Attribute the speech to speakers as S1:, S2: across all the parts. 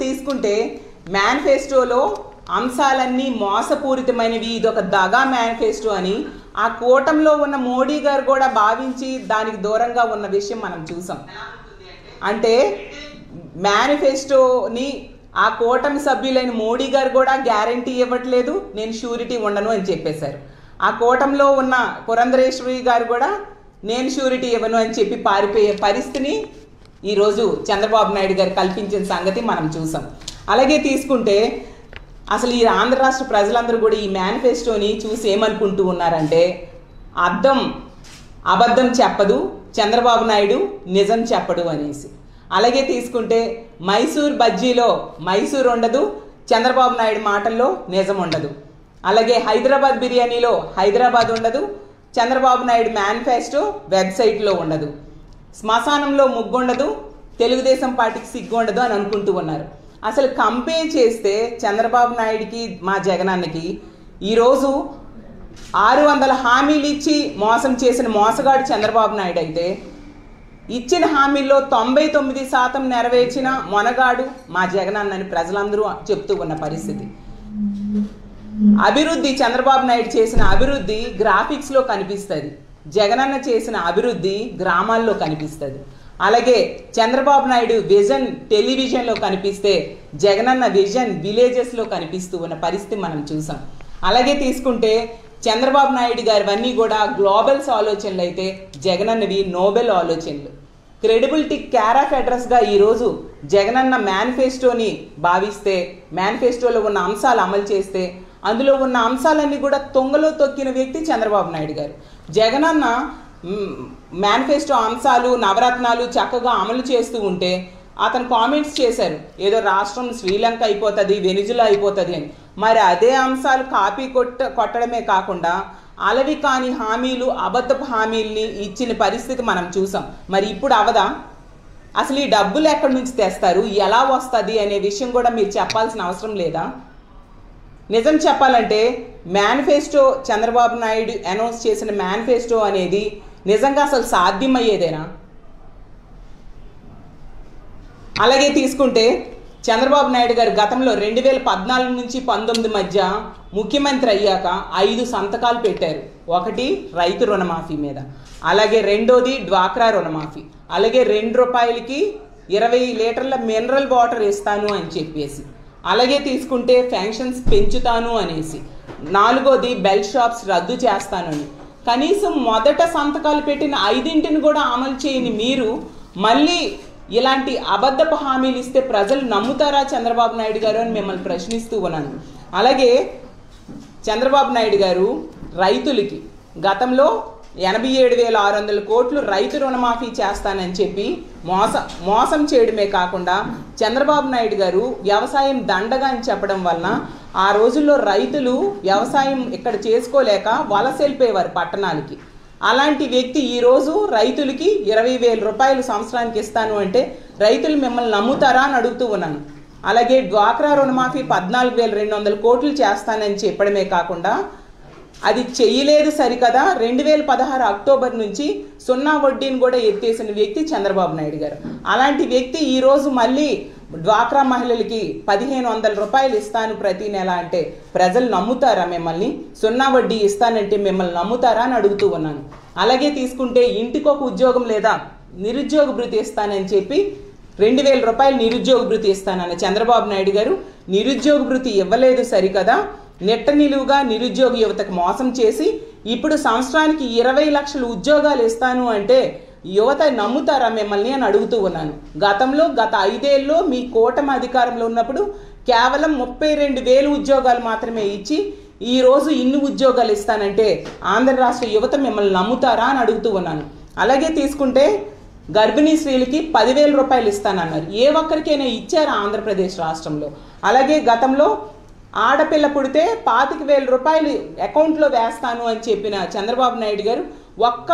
S1: తీసుకుంటే మేనిఫెస్టోలో అంశాలన్నీ మోసపూరితమైనవి, ఇదొక దగా మేనిఫెస్టో అని ఆ కూటమిలో ఉన్న మోడీ గారు కూడా భావించి దానికి దూరంగా ఉన్న విషయం మనం చూసాం. అంటే మేనిఫెస్టోని ఆ కూటమి సభ్యులైన మోడీ గారు కూడా గ్యారంటీ ఇవ్వట్లేదు, నేను షూరిటీ ఉండను అని చెప్పేశారు. ఆ కూటమిలో ఉన్న పురంధరేశ్వరి గారు కూడా నేను షూరిటీ ఇవ్వను అని చెప్పి పారిపోయే పరిస్థితిని ఈరోజు చంద్రబాబు నాయుడు గారు కల్పించిన సంగతి మనం చూసాం. అలాగే తీసుకుంటే అసలు ఈ ఆంధ్ర రాష్ట్ర ప్రజలందరూ కూడా ఈ మేనిఫెస్టోని చూసి ఏమనుకుంటూ ఉన్నారంటే అబద్ధం చెప్పదు చంద్రబాబు నాయుడు, నిజం చెప్పడు అనేసి. అలాగే తీసుకుంటే మైసూర్ బజ్జీలో మైసూర్ ఉండదు, చంద్రబాబు నాయుడు మాటల్లో నిజం ఉండదు. అలాగే హైదరాబాద్ బిర్యానీలో హైదరాబాద్ ఉండదు, చంద్రబాబు నాయుడు మేనిఫెస్టో వెబ్సైట్లో ఉండదు. శ్మశానంలో ముగ్గుండదు, తెలుగుదేశం పార్టీకి సిగ్గు ఉండదు అని అనుకుంటూ ఉన్నారు. అసలు కంపేర్ చేస్తే చంద్రబాబు నాయుడికి మా జగనన్నకి ఈరోజు 600 హామీలు ఇచ్చి మోసం చేసిన మోసగాడు చంద్రబాబు నాయుడు అయితే ఇచ్చిన హామీల్లో 99% నెరవేర్చిన మొనగాడు మా జగనన్నని ప్రజలందరూ చెప్తూ ఉన్న పరిస్థితి. అభివృద్ధి చంద్రబాబు నాయుడు చేసిన అభివృద్ధి గ్రాఫిక్స్లో కనిపిస్తుంది, జగనన్న చేసిన అభివృద్ధి గ్రామాల్లో కనిపిస్తుంది. అలాగే చంద్రబాబు నాయుడు విజన్ టెలివిజన్లో కనిపిస్తే జగనన్న విజన్ విలేజెస్లో కనిపిస్తూ ఉన్న పరిస్థితి మనం చూసాం. అలాగే తీసుకుంటే చంద్రబాబు నాయుడు గారివన్నీ కూడా గ్లోబల్స్ ఆలోచనలు అయితే జగనన్నవి నోబెల్ ఆలోచనలు. క్రెడిబిలిటీ క్యార్ ఆఫ్ అడ్రస్గా ఈరోజు జగనన్న మేనిఫెస్టోని భావిస్తే, మేనిఫెస్టోలో ఉన్న అంశాలు అమలు చేస్తే అందులో ఉన్న అంశాలన్నీ కూడా తొంగలో తొక్కిన వ్యక్తి చంద్రబాబు నాయుడు గారు. జగనన్న మేనిఫెస్టో అంశాలు నవరత్నాలు చక్కగా అమలు చేస్తూ ఉంటే అతను కామెంట్స్ చేశారు, ఏదో రాష్ట్రం శ్రీలంక అయిపోతుంది, వెనిజులా అయిపోతుంది అని. మరి అదే అంశాలు కాపీ కొట్టడమే కాకుండా అలవి కాని హామీలు, అబద్ధపు హామీల్ని ఇచ్చిన పరిస్థితి మనం చూసాం. మరి ఇప్పుడు అవదా? అసలు ఈ డబ్బులు ఎక్కడి నుంచి తెస్తారు, ఎలా వస్తుంది అనే విషయం కూడా మీరు చెప్పాల్సిన అవసరం లేదా? నిజం చెప్పాలంటే మేనిఫెస్టో చంద్రబాబు నాయుడు అనౌన్స్ చేసిన మేనిఫెస్టో అనేది నిజంగా అసలు సాధ్యమయ్యేదేనా? అలాగే తీసుకుంటే చంద్రబాబు నాయుడు గారు గతంలో 2014 నుంచి 19 మధ్య ముఖ్యమంత్రి అయ్యాక 5 సంతకాలు పెట్టారు. ఒకటి రైతు రుణమాఫీ మీద, అలాగే రెండోది డ్వాక్రా రుణమాఫీ, అలాగే ₹2కి 20 లీటర్ల మినరల్ వాటర్ ఇస్తాను అని చెప్పేసి, అలాగే తీసుకుంటే పెన్షన్స్ పెంచుతాను అనేసి, 4వది బెల్ట్ షాప్స్ రద్దు చేస్తాను అని. కనీసం మొదట సంతకాలు పెట్టిన 5ని కూడా అమలు చేయని మీరు మళ్ళీ ఇలాంటి అబద్ధపు హామీలు ఇస్తే ప్రజలు నమ్ముతారా చంద్రబాబు నాయుడు గారు అని మిమ్మల్ని ప్రశ్నిస్తూ ఉన్నాను. అలాగే చంద్రబాబు నాయుడు గారు రైతులకి గతంలో 87,600 కోట్లు రైతు రుణమాఫీ చేస్తానని చెప్పి మోసం చేయడమే కాకుండా చంద్రబాబు నాయుడు గారు వ్యవసాయం దండగా అని చెప్పడం వలన ఆ రోజుల్లో రైతులు వ్యవసాయం ఇక్కడ చేసుకోలేక వలస వెళ్ళిపోయేవారు పట్టణాలకి. అలాంటి వ్యక్తి ఈరోజు రైతులకి 20,000 రూపాయలు సంవత్సరానికి ఇస్తాను అంటే రైతులు మిమ్మల్ని నమ్ముతారా అని అడుగుతూ ఉన్నాను. అలాగే డ్వాక్రా రుణమాఫీ 14,200 కోట్లు చేస్తానని చెప్పడమే కాకుండా అది చెయ్యలేదు సరికదా, 2016 అక్టోబర్ నుంచి 0 వడ్డీని కూడా ఎత్తేసిన వ్యక్తి చంద్రబాబు నాయుడు గారు. అలాంటి వ్యక్తి ఈరోజు మళ్ళీ డ్వాక్రా మహిళలకి 1,500 రూపాయలు ఇస్తాను ప్రతి నెల అంటే ప్రజలు నమ్ముతారా మిమ్మల్ని? 0 వడ్డీ ఇస్తానంటే మిమ్మల్ని నమ్ముతారా అని అడుగుతూ ఉన్నాను. అలాగే తీసుకుంటే ఇంటికొక ఉద్యోగం లేదా నిరుద్యోగ భృతి ఇస్తానని చెప్పి 2,000 రూపాయలు నిరుద్యోగ భృతి ఇస్తానన్న చంద్రబాబు నాయుడు గారు నిరుద్యోగ భృతి ఇవ్వలేదు సరికదా, నెట్ట నిలువుగా నిరుద్యోగ యువతకు మోసం చేసి ఇప్పుడు సంవత్సరానికి 20 లక్షల ఉద్యోగాలు ఇస్తాను అంటే యువత నమ్ముతారా మిమ్మల్ని అని అడుగుతూ ఉన్నాను. గత 5 ఏళ్ళలో మీ కూటమి అధికారంలో ఉన్నప్పుడు కేవలం 32,000 ఉద్యోగాలు మాత్రమే ఇచ్చి ఈరోజు ఇన్ని ఉద్యోగాలు ఇస్తానంటే ఆంధ్ర రాష్ట్ర యువత మిమ్మల్ని నమ్ముతారా అని అడుగుతూ ఉన్నాను. అలాగే తీసుకుంటే గర్భిణీ స్త్రీలకి 10,000 రూపాయలు ఇస్తానన్నారు. ఏ ఒక్కరికైనా ఇచ్చారా ఆంధ్రప్రదేశ్ రాష్ట్రంలో? అలాగే గతంలో ఆడపిల్ల పుడితే 25,000 రూపాయలు అకౌంట్లో వేస్తాను అని చెప్పిన చంద్రబాబు నాయుడు గారు ఒక్క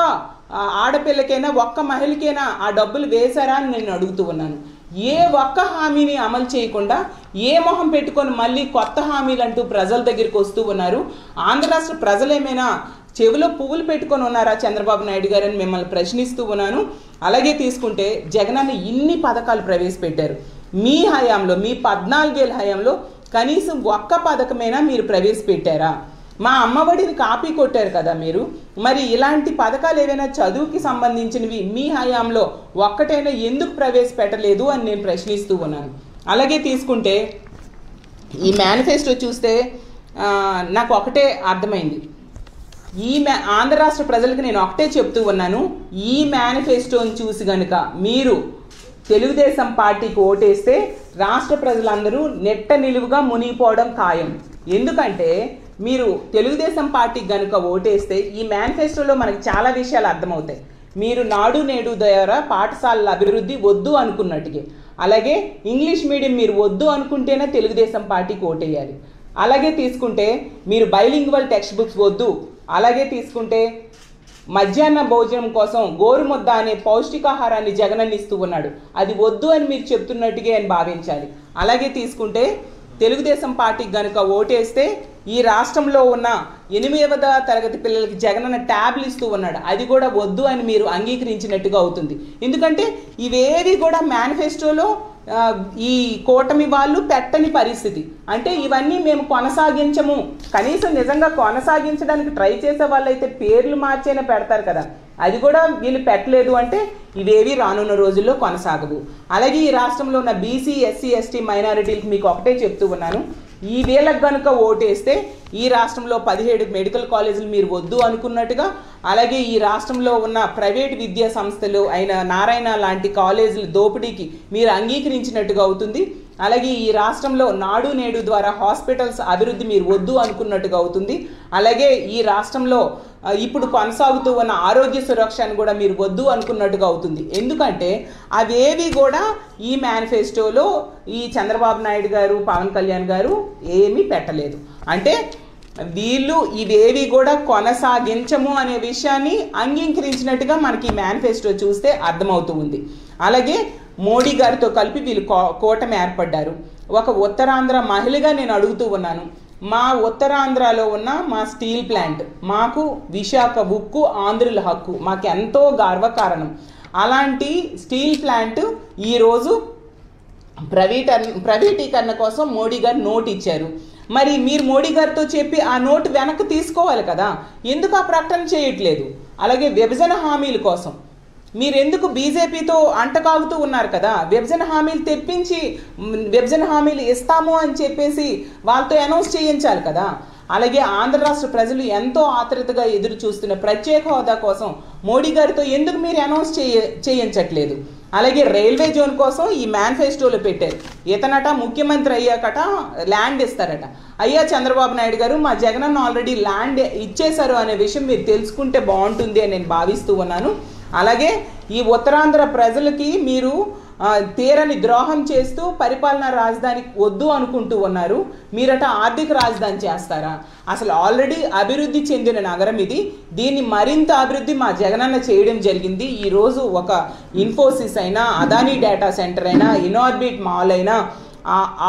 S1: ఆడపిల్లకైనా ఒక్క మహిళకైనా ఆ డబ్బులు వేశారా అని నేను అడుగుతూ ఉన్నాను. ఏ ఒక్క హామీని అమలు చేయకుండా ఏ మొహం పెట్టుకొని మళ్ళీ కొత్త హామీలు అంటూ ప్రజల దగ్గరికి వస్తూ ఉన్నారు. ఆంధ్ర రాష్ట్ర ప్రజలేమైనా చెవిలో పువ్వులు పెట్టుకొని ఉన్నారా చంద్రబాబు నాయుడు గారు అని మిమ్మల్ని ప్రశ్నిస్తూ ఉన్నాను. అలాగే తీసుకుంటే జగనన్న ఇన్ని పథకాలు ప్రవేశపెట్టారు. మీ హయాంలో, మీ 14 ఏళ్ళ హయాంలో కనీసం ఒక్క పథకమైనా మీరు ప్రవేశపెట్టారా? మా అమ్మఒడిని కాపీ కొట్టారు కదా మీరు. మరి ఇలాంటి పథకాలు ఏవైనా చదువుకి సంబంధించినవి మీ హయాంలో ఒక్కటైనా ఎందుకు ప్రవేశపెట్టలేదు అని నేను ప్రశ్నిస్తూ ఉన్నాను. అలాగే తీసుకుంటే ఈ మేనిఫెస్టో చూస్తే నాకు ఒకటే అర్థమైంది. ఆంధ్ర రాష్ట్ర ప్రజలకు నేను ఒకటే చెప్తూ ఉన్నాను, ఈ మేనిఫెస్టోని చూసి కనుక మీరు తెలుగుదేశం పార్టీకి ఓటేస్తే రాష్ట్ర ప్రజలందరూ నెట్ట నిలువుగా మునిగిపోవడం ఖాయం. ఎందుకంటే మీరు తెలుగుదేశం పార్టీకి కనుక ఓటేస్తే ఈ మేనిఫెస్టోలో మనకి చాలా విషయాలు అర్థమవుతాయి. మీరు నాడు నేడు ద్వారా పాఠశాలల అభివృద్ధి వద్దు అనుకున్నట్టుగా, అలాగే ఇంగ్లీష్ మీడియం మీరు వద్దు అనుకుంటేనే తెలుగుదేశం పార్టీకి ఓటేయాలి. అలాగే తీసుకుంటే మీరు బైలింగ్వల్ టెక్స్ట్ బుక్స్ వద్దు. అలాగే తీసుకుంటే మధ్యాహ్న భోజనం కోసం గోరుముద్ద అనే పౌష్టికాహారాన్ని జగనన్న ఇస్తూ ఉన్నాడు, అది వద్దు అని మీరు చెప్తున్నట్టుగా అని భావించాలి. అలాగే తీసుకుంటే తెలుగుదేశం పార్టీకి కనుక ఓటేస్తే ఈ రాష్ట్రంలో ఉన్న 8వ తరగతి పిల్లలకి జగనన్న ట్యాబ్లు ఇస్తూ ఉన్నాడు, అది కూడా వద్దు అని మీరు అంగీకరించినట్టుగా అవుతుంది. ఎందుకంటే ఇవేవి కూడా మేనిఫెస్టోలో ఈ కూటమి వాళ్ళు పెట్టని పరిస్థితి. అంటే ఇవన్నీ మేము కొనసాగించము, కనీసం నిజంగా కొనసాగించడానికి ట్రై చేసే వాళ్ళైతే పేర్లు మార్చైనా పెడతారు కదా, అది కూడా వీళ్ళు పెట్టలేదు. అంటే ఇవేవి రానున్న రోజుల్లో కొనసాగవు. అలాగే ఈ రాష్ట్రంలో ఉన్న బీసీ, ఎస్సీ, ఎస్టీ మైనారిటీలకు మీకు ఒకటే చెప్తూ ఉన్నాను, ఈ వేళకు కనుక ఓటేస్తే ఈ రాష్ట్రంలో 17 మెడికల్ కాలేజీలు మీరు వద్దు అనుకున్నట్టుగా, అలాగే ఈ రాష్ట్రంలో ఉన్న ప్రైవేట్ విద్యా సంస్థలు అయిన నారాయణ లాంటి కాలేజీల దోపిడీకి మీరు అంగీకరించినట్టుగా అవుతుంది. అలాగే ఈ రాష్ట్రంలో నాడు నేడు ద్వారా హాస్పిటల్స్ అభివృద్ధి మీరు వద్దు అనుకున్నట్టుగా అవుతుంది. అలాగే ఈ రాష్ట్రంలో ఇప్పుడు కొనసాగుతూ ఉన్న ఆరోగ్య సురక్షను కూడా మీరు వద్దు అనుకున్నట్టుగా అవుతుంది. ఎందుకంటే అవేవి కూడా ఈ మేనిఫెస్టోలో ఈ చంద్రబాబు నాయుడు గారు, పవన్ కళ్యాణ్ గారు ఏమీ పెట్టలేదు. అంటే వీళ్ళు ఇవేవి కూడా కొనసాగించము అనే విషయాన్ని అంగీకరించినట్టుగా మనకి ఈ మేనిఫెస్టో చూస్తే అర్థమవుతూ ఉంది. అలాగే మోడీ గారితో కలిపి వీళ్ళు కూటమి ఏర్పడ్డారు. ఒక ఉత్తరాంధ్ర మహిళగా నేను అడుగుతూ ఉన్నాను, మా ఉత్తరాంధ్రలో ఉన్న మా స్టీల్ ప్లాంట్, మాకు విశాఖ ఉక్కు ఆంధ్రుల హక్కు, మాకు ఎంతో గర్వకారణం. అలాంటి స్టీల్ ప్లాంట్ ఈరోజు ప్రైవేటీకరణ కోసం మోడీ గారు నోట్ ఇచ్చారు. మరి మీరు మోడీ గారితో చెప్పి ఆ నోటు వెనక్కి తీసుకోవాలి కదా, ఎందుకు ఆ ప్రకటన చేయట్లేదు? అలాగే విభజన హామీల కోసం మీరెందుకు బీజేపీతో అంటకాగుతూ ఉన్నారు కదా, విభజన హామీలు తెప్పించి విభజన హామీలు ఇస్తాము అని చెప్పేసి వాళ్ళతో అనౌన్స్ చేయించాలి కదా. అలాగే ఆంధ్ర రాష్ట్ర ప్రజలు ఎంతో ఆతృతగా ఎదురు చూస్తున్న ప్రత్యేక హోదా కోసం మోడీ గారితో ఎందుకు మీరు అనౌన్స్ చేయించట్లేదు? అలాగే రైల్వే జోన్ కోసం ఈ మేనిఫెస్టోలో పెట్టారు, ఇతనట ముఖ్యమంత్రి అయ్యాకట ల్యాండ్ ఇస్తారట. అయ్యా చంద్రబాబు నాయుడు గారు, మా జగనన్న ఆల్రెడీ ల్యాండ్ ఇచ్చేశారు అనే విషయం మీరు తెలుసుకుంటే బాగుంటుంది అని నేను భావిస్తూ ఉన్నాను. అలాగే ఈ ఉత్తరాంధ్ర ప్రజలకి మీరు తీరని ద్రోహం చేస్తూ పరిపాలనా రాజధాని వద్దు అనుకుంటూ ఉన్నారు. మీరట ఆర్థిక రాజధాని చేస్తారా? అసలు ఆల్రెడీ అభివృద్ధి చెందిన నగరం ఇది, దీన్ని మరింత అభివృద్ధి మా జగనన్న చేయడం జరిగింది. ఈరోజు ఒక ఇన్ఫోసిస్ అయినా, అదానీ డేటా సెంటర్ అయినా, ఇనార్బిట్ మాల్ అయినా,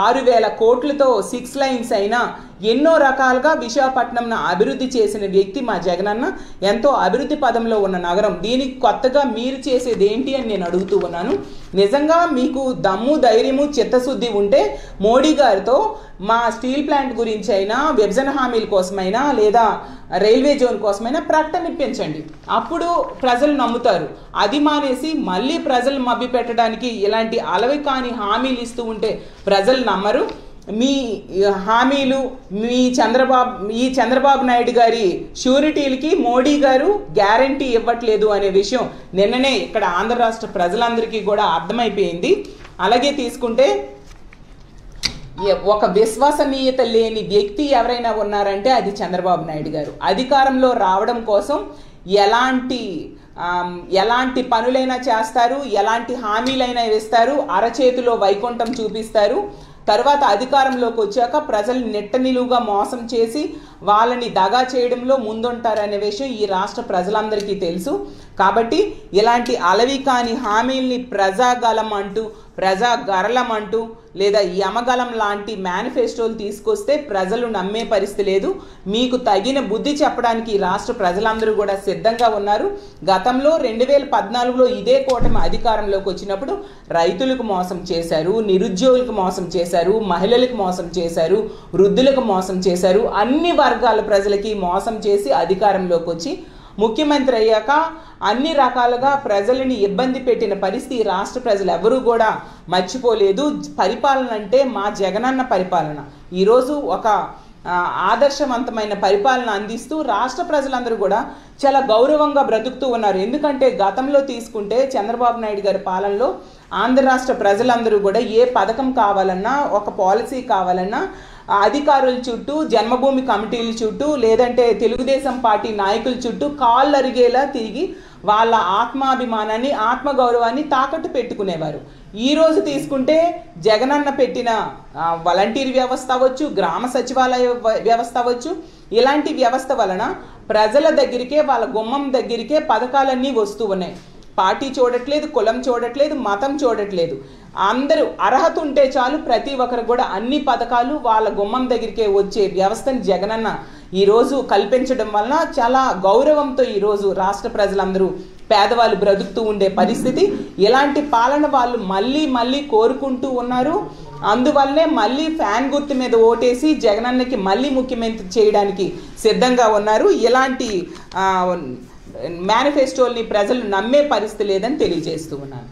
S1: 6,000 కోట్లతో 6 లైన్స్ అయినా ఎన్నో రకాలుగా విశాఖపట్నంను అభివృద్ధి చేసిన వ్యక్తి మా జగనన్న. ఎంతో అభివృద్ధి పదంలో ఉన్న నగరం, దీనికి కొత్తగా మీరు చేసేది ఏంటి అని నేను అడుగుతూ ఉన్నాను. నిజంగా మీకు దమ్ము, ధైర్యము, చిత్తశుద్ధి ఉంటే మోడీ గారితో మా స్టీల్ ప్లాంట్ గురించి అయినా, విభజన హామీల కోసమైనా, లేదా రైల్వే జోన్ కోసమైనా ప్రకటన ఇప్పించండి, అప్పుడు ప్రజలు నమ్ముతారు. అది మానేసి మళ్ళీ ప్రజలు మభ్య పెట్టడానికి ఇలాంటి అలవి కాని హామీలు ఇస్తూ ఉంటే ప్రజలు నమ్మరు. మీ హామీలు, ఈ చంద్రబాబు నాయుడు గారి షూరిటీలకి మోడీ గారు గ్యారంటీ ఇవ్వట్లేదు అనే విషయం నిన్ననే ఇక్కడ ఆంధ్ర రాష్ట్ర ప్రజలందరికీ కూడా అర్థమైపోయింది. అలాగే తీసుకుంటే ఒక విశ్వసనీయత లేని వ్యక్తి ఎవరైనా ఉన్నారంటే అది చంద్రబాబు నాయుడు గారు. అధికారంలో రావడం కోసం ఎలాంటి పనులైనా చేస్తారు, ఎలాంటి హామీలైనా ఇస్తారు, అరచేతిలో వైకుంఠం చూపిస్తారు. తర్వాత అధికారంలోకి వచ్చాక ప్రజలు నెట్ట నిలువుగా మోసం చేసి వాళ్ళని దగా చేయడంలో ముందుంటారనే విషయం ఈ రాష్ట్ర ప్రజలందరికీ తెలుసు. కాబట్టి ఇలాంటి అలవి కాని హామీల్ని ప్రజాగలం అంటూ, ప్రజాగరళం అంటూ లేదా యమగలం లాంటి మేనిఫెస్టోలు తీసుకొస్తే ప్రజలు నమ్మే పరిస్థితి లేదు. మీకు తగిన బుద్ధి చెప్పడానికి రాష్ట్ర ప్రజలందరూ కూడా సిద్ధంగా ఉన్నారు. గతంలో 2014లో ఇదే కూటమి అధికారంలోకి వచ్చినప్పుడు రైతులకు మోసం చేశారు, నిరుద్యోగులకు మోసం చేశారు, మహిళలకు మోసం చేశారు, వృద్ధులకు మోసం చేశారు. అన్ని వర్గాల ప్రజలకి మోసం చేసి అధికారంలోకి వచ్చి ముఖ్యమంత్రి అయ్యాక అన్ని రకాలుగా ప్రజలని ఇబ్బంది పెట్టిన పరిస్థితి రాష్ట్ర ప్రజలు ఎవరూ కూడా మర్చిపోలేదు. పరిపాలన అంటే మా జగనన్న పరిపాలన. ఈరోజు ఒక ఆదర్శవంతమైన పరిపాలన అందిస్తూ రాష్ట్ర ప్రజలందరూ కూడా చాలా గౌరవంగా బ్రతుకుతూ ఉన్నారు. ఎందుకంటే గతంలో తీసుకుంటే చంద్రబాబు నాయుడు గారి పాలనలో ఆంధ్ర రాష్ట్ర ప్రజలందరూ కూడా ఏ పథకం కావాలన్నా, ఒక పాలసీ కావాలన్నా అధికారుల చుట్టూ, జన్మభూమి కమిటీల చుట్టూ, లేదంటే తెలుగుదేశం పార్టీ నాయకుల చుట్టూ కాళ్ళు అరిగేలా తిరిగి వాళ్ళ ఆత్మాభిమానాన్ని, ఆత్మగౌరవాన్ని తాకట్టు పెట్టుకునేవారు. ఈరోజు తీసుకుంటే జగనన్న పెట్టిన వాలంటీర్ వ్యవస్థ అవ్వచ్చు, గ్రామ సచివాలయ వ్యవస్థ అవ్వచ్చు, ఇలాంటి వ్యవస్థ వలన ప్రజల దగ్గరికే, వాళ్ళ గుమ్మం దగ్గరికే పథకాలన్నీ వస్తూ ఉన్నాయి. పార్టీ చూడట్లేదు, కులం చూడట్లేదు, మతం చూడట్లేదు. అందరూ అర్హత ఉంటే చాలు ప్రతి ఒక్కరు కూడా అన్ని పథకాలు వాళ్ళ గుమ్మం దగ్గరికే వచ్చే వ్యవస్థని జగనన్న ఈరోజు కల్పించడం వలన చాలా గౌరవంతో ఈరోజు రాష్ట్ర ప్రజలందరూ, పేదవాళ్ళు బ్రతుకుతూ ఉండే పరిస్థితి. ఇలాంటి పాలన వాళ్ళు మళ్ళీ మళ్ళీ కోరుకుంటూ ఉన్నారు. అందువల్లనే మళ్ళీ ఫ్యాన్ గుర్తు మీద ఓటేసి జగనన్నకి మళ్ళీ ముఖ్యమంత్రి చేయడానికి సిద్ధంగా ఉన్నారు. ఇలాంటి మేనిఫెస్టోల్ని ప్రజలు నమ్మే పరిస్థితి లేదని తెలియజేస్తూ ఉన్నాను.